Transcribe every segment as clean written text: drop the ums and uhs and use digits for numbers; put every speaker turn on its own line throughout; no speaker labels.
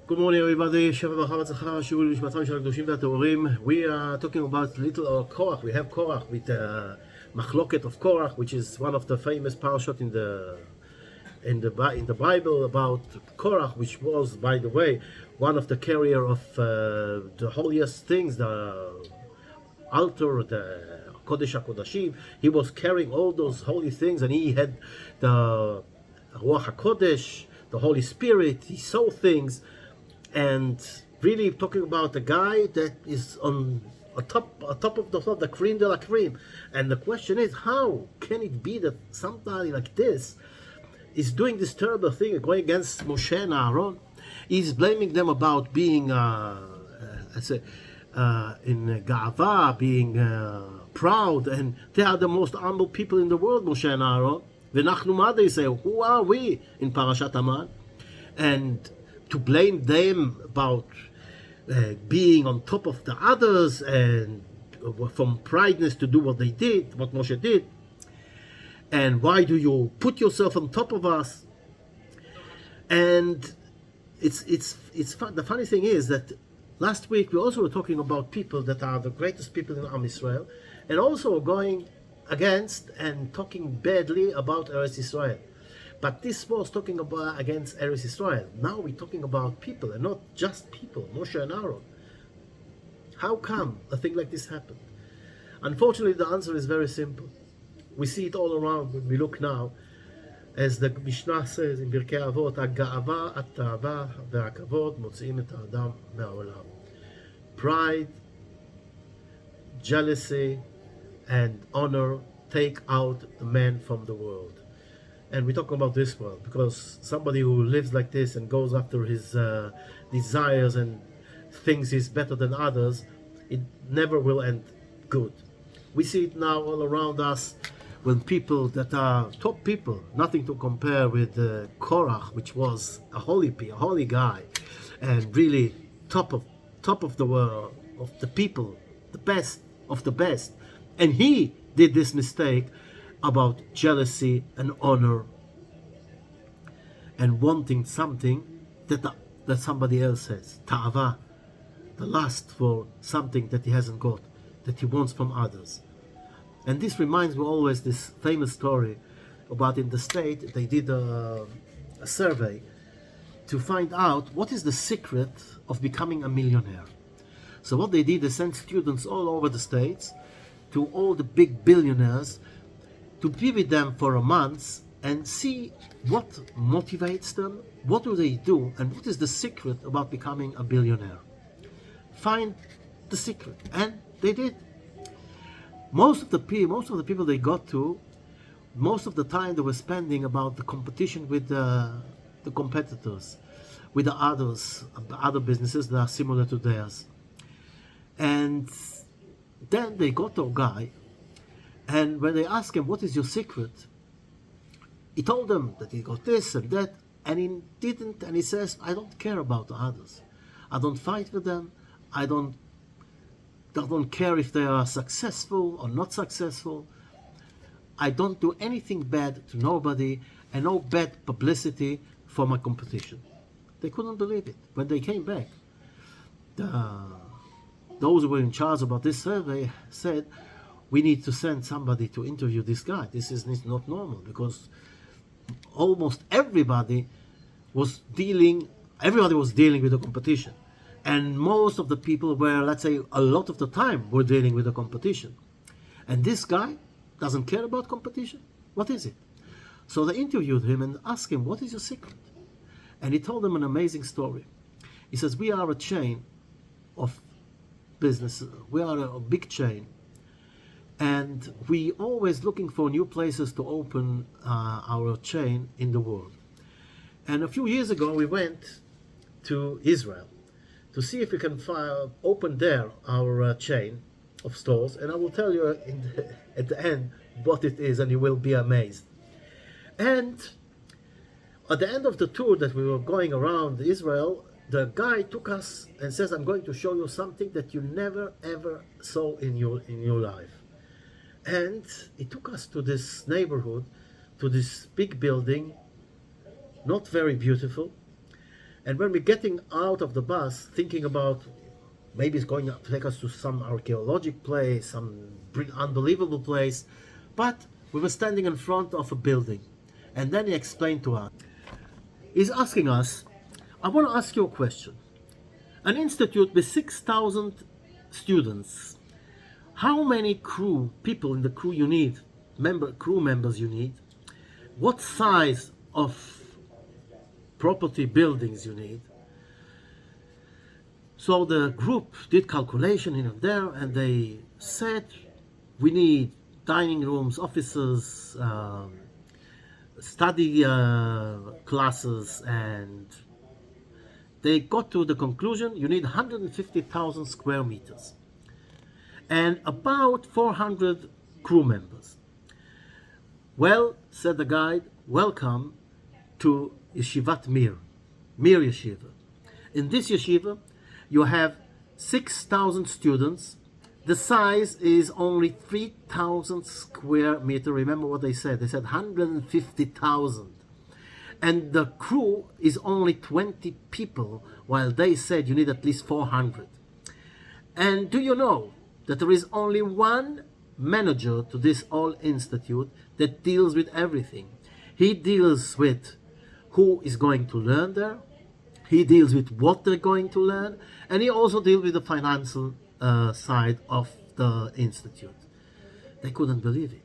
Good morning, everybody. We are talking about little Korach. We have Korach with Machloket of Korach, which is one of the famous parashat in the Bible about Korach, which was, by the way, one of the carrier of the holiest things, the altar, the Kodesh HaKodashim. He was carrying all those holy things, and he had the Ruach HaKodesh, the Holy Spirit. He saw things, and really talking about a guy that is on top of the cream de la cream. And the question is, how can it be that somebody like this is doing this terrible thing, going against Moshe and Aaron? He's blaming them about being in Ga'ava, being proud, and they are the most humble people in the world, Moshe and Aaron. V'nachnu ma, they say, who are we in parashat Aman? And to blame them about being on top of the others and from prideness to do what they did, what Moshe did. And why do you put yourself on top of us? And it's fun. The funny thing is that last week we also were talking about people that are the greatest people in Am Israel, and also going against and talking badly about Eretz Israel. But this was talking about against Eretz Israel. Now we're talking about people, and not just people, Moshe and Aaron. How come a thing like this happened? Unfortunately, the answer is very simple. We see it all around when we look now. As the Mishnah says in Birkei Avot, הגאווה, התאווה והכבוד מוציאים את האדם מהעולם. Pride, jealousy, and honor take out the man from the world. And we talk about this world because somebody who lives like this and goes after his desires and thinks he's better than others, it never will end good. We see it now all around us when people that are top people, nothing to compare with Korach, which was a holy guy, and really top of the world, of the people, the best of the best. And he did this mistake about jealousy and honor and wanting something that somebody else has. Ta'ava, the lust for something that he hasn't got, that he wants from others. And this reminds me always this famous story about in the state they did a survey to find out what is the secret of becoming a millionaire. So what they did, they sent students all over the states to all the big billionaires to be with them for a month and see what motivates them, what do they do, and what is the secret about becoming a billionaire. Find the secret, and they did. Most of the people they got to, most of the time they were spending about the competition with the competitors, with the other businesses that are similar to theirs. And then they got to a guy, and when they asked him, what is your secret? He told them that he got this and that, and he didn't, and he says, I don't care about the others. I don't fight with them. I don't care if they are successful or not successful. I don't do anything bad to nobody, and no bad publicity for my competition. They couldn't believe it. When they came back, those who were in charge about this survey said, we need to send somebody to interview this guy. This is not normal, because almost everybody was dealing with the competition. And most of the people were, let's say, a lot of the time were dealing with the competition. And this guy doesn't care about competition? What is it? So they interviewed him and asked him, what is your secret? And he told them an amazing story. He says, we are a chain of businesses. We are a big chain. And we always looking for new places to open our chain in the world. And a few years ago, we went to Israel to see if we can open there our chain of stores. And I will tell you at the end what it is, and you will be amazed. And at the end of the tour that we were going around Israel, the guy took us and says, I'm going to show you something that you never ever saw in your life. And he took us to this neighborhood, to this big building, not very beautiful, And when we're getting out of the bus, thinking about maybe it's going to take us to some archaeological place, some unbelievable place, but we were standing in front of a building. And then he explained to us, he's asking us, I want to ask you a question. An institute with 6,000 students, how many people in the crew you need, crew members you need, what size of property buildings you need. So the group did calculation in there, and they said we need dining rooms, offices, study classes, and they got to the conclusion you need 150,000 square meters and about 400 crew members. Well, said the guide, welcome to Yeshivat Mir Yeshiva. In this yeshiva, you have 6,000 students. The size is only 3,000 square meter. Remember what they said? They said 150,000. And the crew is only 20 people, while they said you need at least 400. And do you know that there is only one manager to this all institute that deals with everything? He deals with who is going to learn there, he deals with what they're going to learn, and he also deals with the financial side of the institute. They couldn't believe it.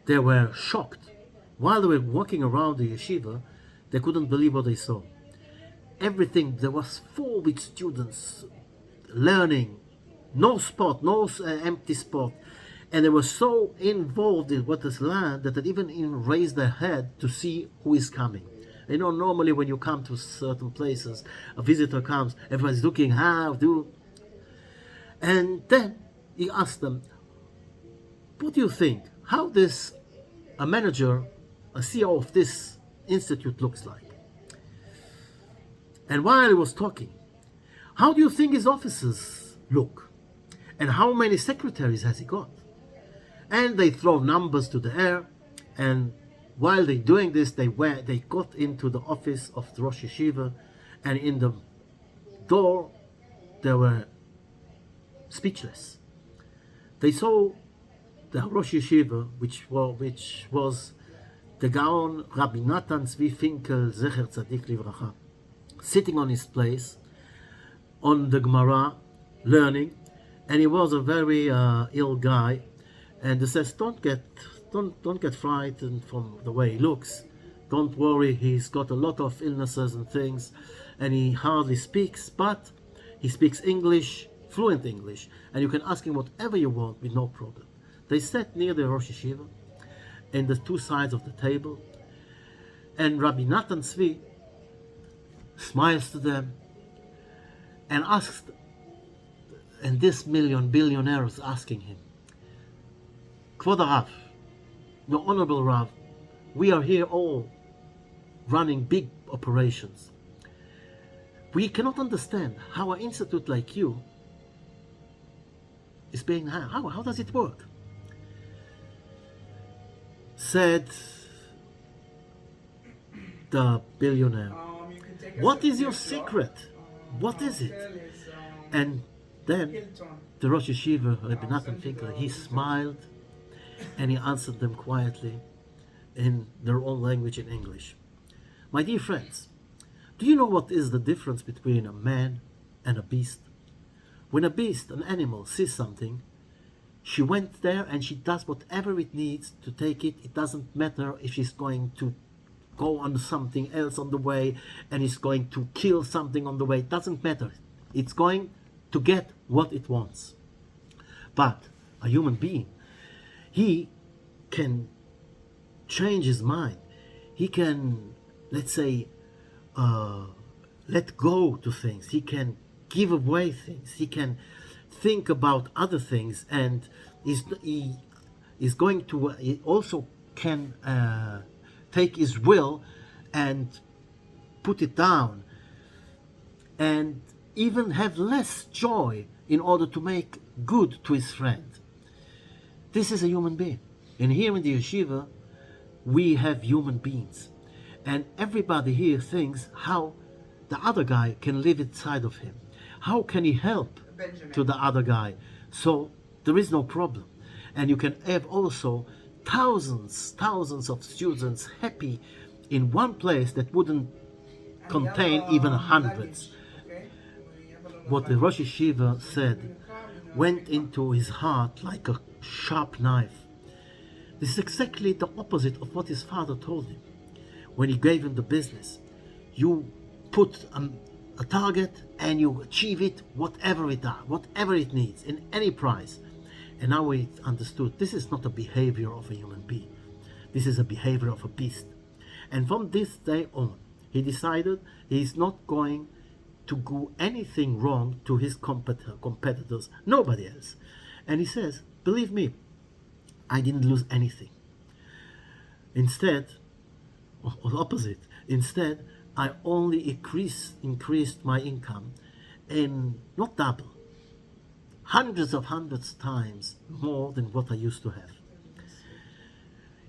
They were shocked. While they were walking around the yeshiva, they couldn't believe what they saw. Everything there was full with students learning, no spot, no empty spot. And they were so involved in what is learned that they even raised their head to see who is coming. You know, normally when you come to certain places, a visitor comes, everybody's looking, how do. And then he asked them, what do you think? How this, a manager, a CEO of this institute looks like? And while he was talking, how do you think his offices look? And how many secretaries has he got? And they throw numbers to the air, and while they're doing this, they got into the office of the Rosh Yeshiva, and in the door, they were speechless. They saw the Rosh Yeshiva, which was the Gaon Rabbi Natan Zvi Finkel Zecher Tzadik Livracha, sitting on his place, on the Gemara, learning, and he was a very ill guy. And he says, don't get frightened from the way he looks. Don't worry, he's got a lot of illnesses and things, and he hardly speaks, but he speaks English, fluent English, and you can ask him whatever you want with no problem. They sat near the Rosh Yeshiva, in the two sides of the table, and Rabbi Natan Zvi smiles to them and asks, and this billionaire is asking him, Kvod Rav, the Honorable Rav, we are here all running big operations. We cannot understand how an institute like you is being, how does it work? Said the billionaire, what is your secret? What is it? And then the Rosh Yeshiva, Rabbi Natan Finkel, he smiled and he answered them quietly in their own language in English. My dear friends, do you know what is the difference between a man and a beast? When a beast, an animal, sees something, she went there and she does whatever it needs to take it. It doesn't matter if she's going to go on something else on the way and is going to kill something on the way. It doesn't matter. It's going to get what it wants. But a human being, he can change his mind. He can, let's say, let go to things. He can give away things. He can think about other things, and he also can take his will and put it down, and even have less joy in order to make good to his friend. This is a human being. And here in the yeshiva, we have human beings. And everybody here thinks how the other guy can live inside of him? How can he help to the other guy? So there is no problem. And you can have also thousands of students happy in one place that wouldn't contain even hundreds. What the Rosh Yeshiva said went into his heart like a sharp knife. This is exactly the opposite of what his father told him when he gave him the business. You put a target and you achieve it, whatever it needs, in any price. And now he understood this is not a behavior of a human being. This is a behavior of a beast. And from this day on, he decided he's not going to do anything wrong to his competitors, nobody else. And he says, believe me, I didn't lose anything. Instead, or opposite, instead, I only increased my income, and not double, hundreds times more than what I used to have.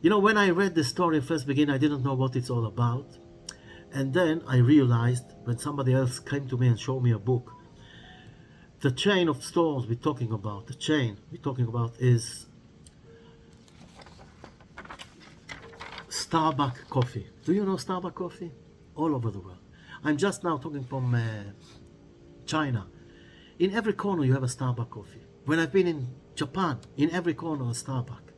You know, when I read the story first beginning, I didn't know what it's all about. And then I realized when somebody else came to me and showed me a book, the chain of stores we're talking about, is Starbucks coffee. Do you know Starbucks coffee? All over the world. I'm just now talking from China. In every corner you have a Starbucks coffee. When I've been in Japan, in every corner a Starbucks.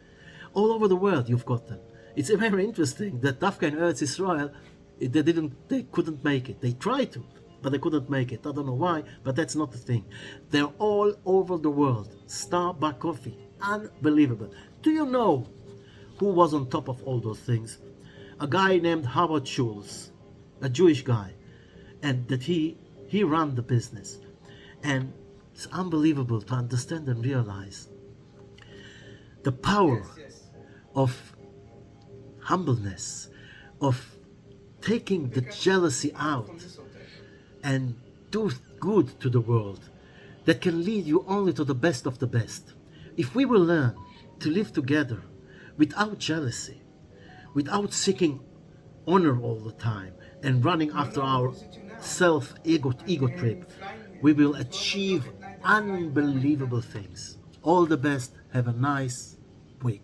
All over the world you've got them. It's very interesting that Dafka in Eretz Israel, they couldn't make it. They tried to, but they couldn't make it. I don't know why, but that's not the thing. They're all over the world. Starbucks coffee. Unbelievable. Do you know who was on top of all those things? A guy named Howard Schultz, a Jewish guy, and that he ran the business. And it's unbelievable to understand and realize the power of humbleness, of taking the jealousy out and do good to the world, that can lead you only to the best of the best. If we will learn to live together without jealousy, without seeking honor all the time and running after our ego trip, we will achieve unbelievable things. All the best. Have a nice week.